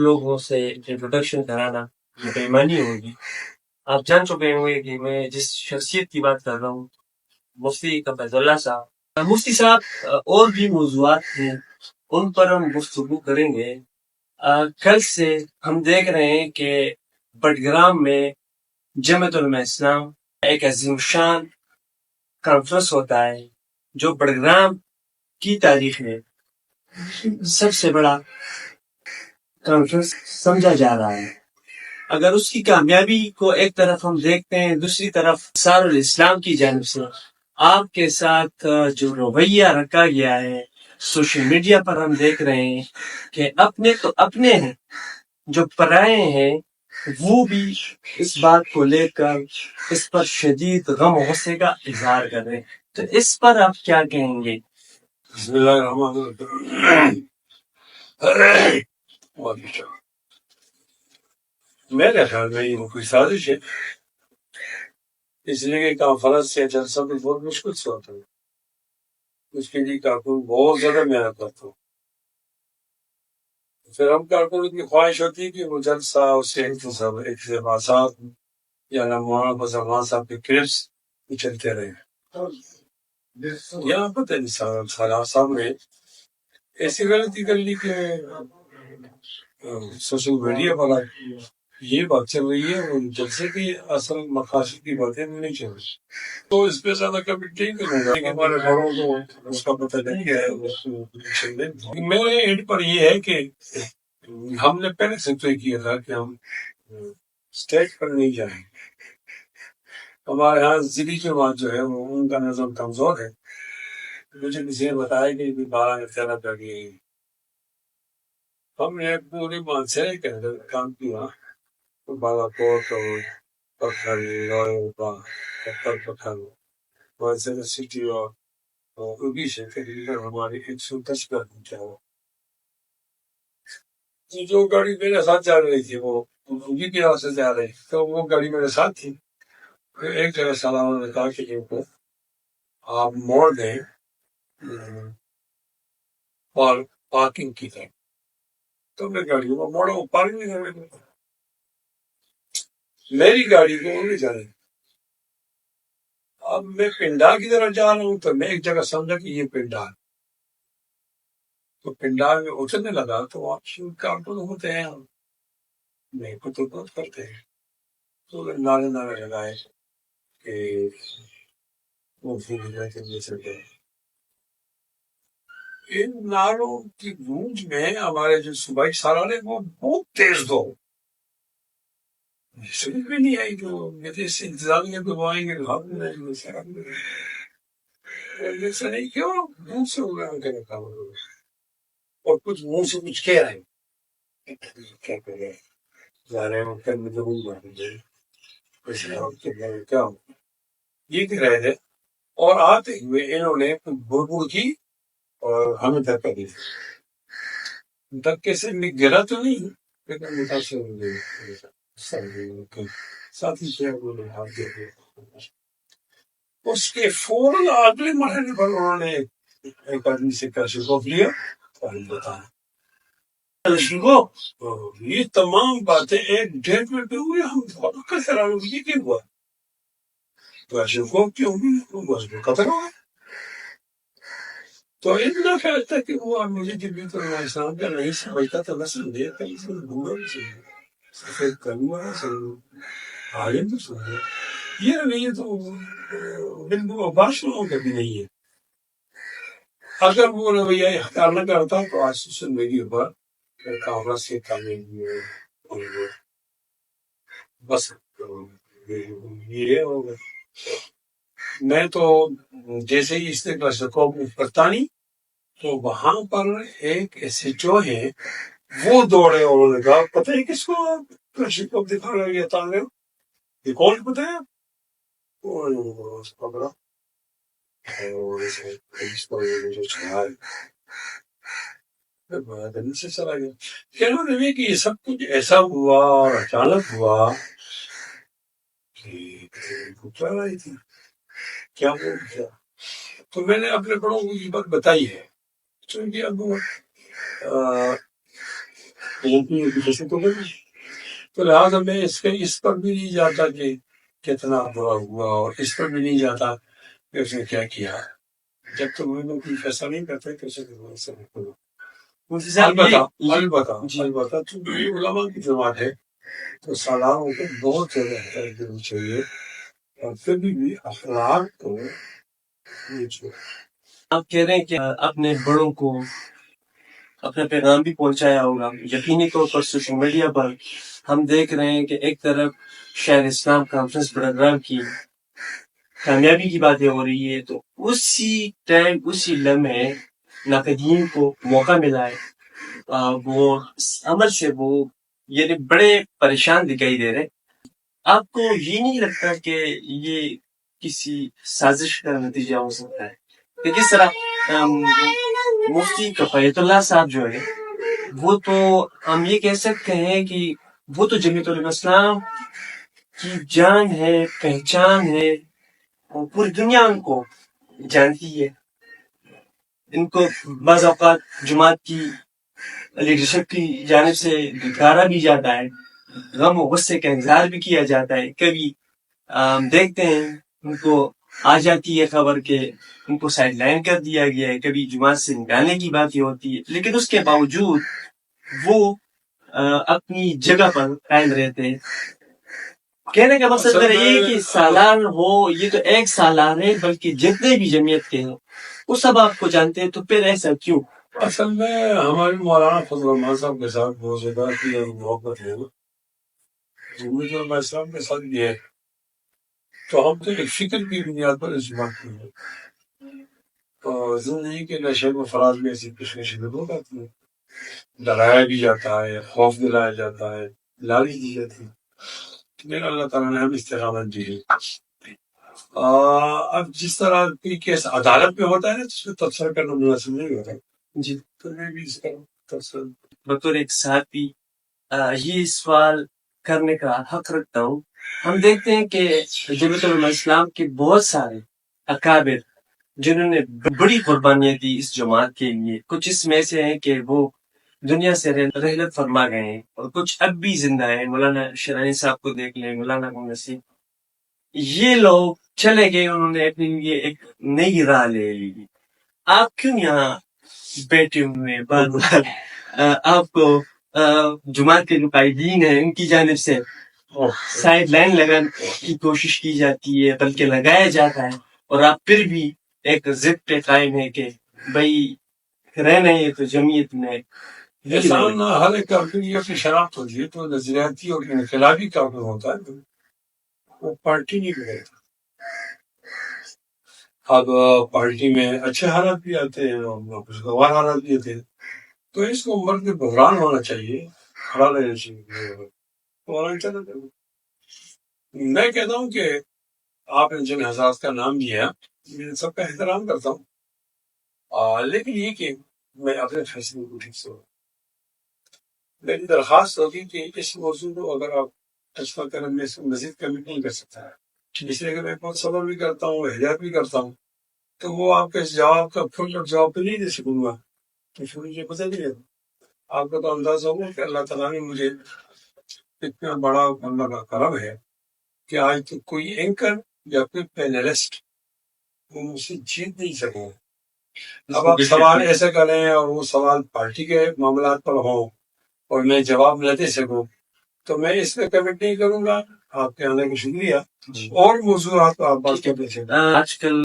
لوگوں سے انٹروڈکشن کرانا یہ بےمانی ہوگی. آپ جان چکے ہوئے کہ میں جس شخصیت کی بات کر رہا ہوں مفتی قبض اللہ صاحب. مفتی صاحب اور بھی موضوعات ہیں ان پر ہم گفتگو کریں گے. کل سے ہم دیکھ رہے ہیں کہ بٹگرام میں جمعیت علماء اسلام ایک عظیم شان کانفرنس ہوتا ہے جو بٹگرام کی تاریخ میں سب سے بڑا کانفرنس سمجھا جا رہا ہے. اگر اس کی کامیابی کو ایک طرف ہم دیکھتے ہیں دوسری طرف انصار الاسلام کی جانب سے آپ کے ساتھ جو رویہ رکھا گیا ہے سوشل میڈیا پر ہم دیکھ رہے ہیں کہ اپنے تو اپنے ہیں جو پرائے ہیں وہ بھی اس بات کو لے کر اس پر شدید غم و غصے کا اظہار کر رہے ہیں. تو اس پر آپ کیا کہیں گے؟ بسم اللہ الرحمن الرحیم. میرے خیال میں یہ کوئی سازش ہے، اس لیے کہ کانفرنس سے جلسہ بھی بہت مشکل سے ہوتا ہے. اس کے لیے کارکن بہت زیادہ محنت کرتا ہوں. پھر ہم کارکن کی خواہش ہوتی ہے کہ وہ جلسہ اس کے اقتباسات یا مولانا فضل الرحمان صاحب کے کلپس چلتے رہے. یہاں پتہ نہیں سالار صاحب نے ایسی غلطی کر لی کہ سوشل میڈیا پر یہ بات چل رہی ہے اور جلسے کی اصل مقاصد کی باتیں نہیں چل رہی. تو اس پہ زیادہ کمنٹ نہیں کروں گا. ہمارے بڑوں کو اس کا پتہ نہیں ہے. میرے اینڈ پر یہ ہے کہ ہم نے پہلے سے طے کیا تھا کہ ہم اسٹیج پر نہیں جائیں. ہمارے یہاں ضلعی جماعت جو ہے وہ ان کا نظم کمزور ہے. مجھے کسی نے بتایا کہ 12 اختیار کر لیے. ہم نے پوری معاشرے کے اندر کام کیا. بالا کوٹ اور پتھر معاشرے سٹی اور اگی سے تقریباً ہماری 110 پر پہنچا. جو گاڑی میرے ساتھ جا رہی تھی وہ اگی کی راہ سے جا رہی تو وہ گاڑی میرے ساتھ تھی. ایک جگہ سالانہ نے کہا کہ ان کو آپ موڑ دیں پارکنگ کی طرف. تو میں گاڑی کو موڑا وہ پارکنگ نہیں. میری گاڑی کو وہ نہیں جا رہی. اب میں پنڈال کی طرف جا رہا ہوں تو میں ایک جگہ سمجھا کہ یہ پنڈال. تو پنڈال میں اترنے لگا تو آپ کارٹون ہوتے ہیں نہیں کو تو بہت کرتے ہیں. تو نعرے لگائے کہ وہ ان نعروں کی گونج میں ہمارے جو صوبائی سالار ہیں وہ بہت تیز دو سمجھ میں نہیں آئی. جو میرے سے انتظامیہ کو آئیں گے ایسا نہیں کیوں منہ سے ہو گیا کا اور کچھ منہ سے کچھ کہہ رہے ہیں کیا کہہ رہے جا رہے ہیں کیا یہ کہہ رہے تھے. اور آتے ہوئے انہوں نے بڑبڑ کی اور ہمیں دھکا دی. دھکے سے گرا تو نہیں لیکن متاثر ہو گئے. ساتھی سے اس کے فوراً اگلے مرحلے پر انہوں نے ایک آدمی سے کاشف لیا اور بتایا. یہ تمام باتیں 1.5 منٹ میں ہوئی. ہم بہت حیران ہوئے یہ کیوں ہوا کیوں قتل ہو گئے. تو اتنا خیال تھا کہ وہ مجھے جبریت السلام کا نہیں سمجھتا تھا. نسل دیر کا اس میں بھولا بھی سمجھے سفید کروا عالم تو سمجھے. یہ رویہ تو بالکل بادشاہوں کا بھی نہیں ہے. اگر وہ رویہ اختیار نہ کرتا تو آج سوشل میڈیا پر کانفرنس سے کامیابی بس یہ ہوگا. میں تو جیسے ہی اس نے کو کرتا نہیں تو وہاں پر ایک ایسے جو ہے وہ دوڑے اور انہوں نے کہا پتہ ہے کس کو دکھا رہا ہے تانگے یہ کون بتایا پکڑا سے چلا گیا. کہنا رہے کہ یہ سب کچھ ایسا ہوا اور اچانک ہوا کہ رہی تھی کیا وہ کیا. تو میں نے اپنے بڑوں کو یہ بات بتائی ہے. چونکہ اب جیسے تو لہٰذا میں اس پر بھی نہیں جاتا کہ کتنا برا ہوا، اور اس پر بھی نہیں جاتا کہ اس نے کیا کیا. جب تک وہ لوگ کوئی فیصلہ نہیں کرتے کیسے البتہ چونکہ یہ علماء کی جماعت ہے تو سالاروں کو بہت زیادہ احتیاط کرنی چاہیے، اور کبھی بھی اخلاق کو نہیں چھوڑنا. آپ کہہ رہے ہیں کہ اپنے بڑوں کو اپنا پیغام بھی پہنچایا ہوگا. یقینی طور پر سوشل میڈیا پر ہم دیکھ رہے ہیں کہ ایک طرف شہر اسلام کانفرنس پروگرام کی کامیابی کی باتیں ہو رہی ہے، تو اسی ٹائم اسی لمحے ناقدین کو موقع ملا ہے. وہ عمل سے وہ یعنی بڑے پریشان دکھائی دے رہے. آپ کو یہ نہیں لگتا کہ یہ کسی سازش کا نتیجہ ہو سکتا ہے کہ کس طرح مفتی کفایت اللہ صاحب جو ہے وہ تو ہم یہ کہہ سکتے ہیں کہ وہ تو جمعیت علماء اسلام کی جان ہے، پہچان ہے، اور پوری دنیا ان کو جانتی ہے. ان کو بعض اوقات جماعت کی لیڈرشپ کی جانب سے دھتکارا بھی جاتا ہے، غم و غصے کا اظہار بھی کیا جاتا ہے. کبھی دیکھتے ہیں ان کو آ جاتی ہے خبر کہ ان کو سائڈ لائن کر دیا گیا ہے، کبھی جماعت سے نکالنے کی بات ہی ہوتی ہے، لیکن اس کے باوجود وہ اپنی جگہ پر قائم رہتے ہیں. کہنے کا مقصد میرا یہ ہے کہ سالار ہو، یہ تو ایک سالار ہے، بلکہ جتنے بھی جمعیت کے ہیں وہ سب آپ کو جانتے ہیں، تو پھر ایسا کیوں؟ اصل میں ہمارے مولانا فضل الرحمان صاحب کے ساتھ بہت زیادہ کی محبت ہے. جمعیت علماء اسلام کے ساتھ یہ ہے تو ہم تو ایک فکر کی بنیاد پر اس بات کی ہے. تو زندگی کے نشے و فراز میں ایسی پیشکشیں ہو جاتی ہے، ڈرایا بھی جاتا ہے، خوف دلایا جاتا ہے، لالچ دی جاتی ہے، لیکن اللہ تعالیٰ نے ہم استقامت دی ہے. اب جس طرح کوئی کیس عدالت میں ہوتا ہے نا، اس میں تبصرہ کرنا مناسب نہیں ہوتا. جی، تو میں بھی اس کا تبصرہ بطور ایک صحافی یہ سوال کرنے کا حق رکھتا ہوں. ہم دیکھتے ہیں کہ جمعیت علماء اسلام کے بہت سارے اکابر جنہوں نے بڑی قربانیاں دی اس جماعت کے لیے، کچھ اس میں سے ہیں کہ وہ دنیا سے رحلت فرما گئے ہیں، اور کچھ اب بھی زندہ ہیں. مولانا شرانی صاحب کو دیکھ لیں، مولانا نصیر، یہ لوگ چلے گئے، انہوں نے اپنے لیے ایک نئی راہ لے لی. آپ کیوں یہاں بیٹھے ہوئے ہیں؟ بار بار آپ کو جماعت کے جو قائدین ہیں ان کی جانب سے سائڈ لائن لگانے کی کوشش کی جاتی ہے، بلکہ لگایا جاتا ہے، اور آپ پھر بھی ایک ضد پہ قائم ہے کہ بھائی رہنا ہے تو جمعیت میں. انسان ہر ایک کافر کی اپنی شناخت ہوتی ہے، تو نظریاتی اور انقلابی کافر ہوتا ہے، وہ پارٹی نہیں کرتا. اب پارٹی میں اچھے حالات بھی آتے ہیں اور خوشگوار حالات بھی آتے ہیں، تو اس کو مرد بحران ہونا چاہیے، کھڑا رہنا چاہیے. میں کہتا ہوں کہ آپ نے جن حضرات کا نام لیا میں سب کا احترام کرتا ہوں، لیکن یہ کہ میں اپنے فیصلے کو ٹھیک سے میری درخواست ہوگی کہ اس موضوع کو اگر آپ تجزیہ کریں میں اس کو مزید کمی نہیں کر سکتا ہے، اس لیے کہ میں بہت صبر بھی کرتا ہوں، احتیاط بھی کرتا ہوں، تو وہ آپ کے اس جواب کا فل جواب تو نہیں دے سکوں گا، تو پھر مجھے پتہ نہیں ہے. آپ کا تو اندازہ ہوگا کہ اللہ تعالیٰ نے مجھے اتنا بڑا اللہ کا کرم ہے کہ آج تک کوئی اینکر یا کوئی پینلسٹ وہ مجھ سے جیت نہیں سکے. اب آپ سوال ایسے کریں اور وہ سوال پارٹی کے معاملات پر ہوں اور میں جواب نہ دے سکوں، تو میں اس پہ کمنٹ نہیں کروں گا. آپ کے آنے کا شکریہ. اور موضوعات آپ بات کرتے تھے. آج کل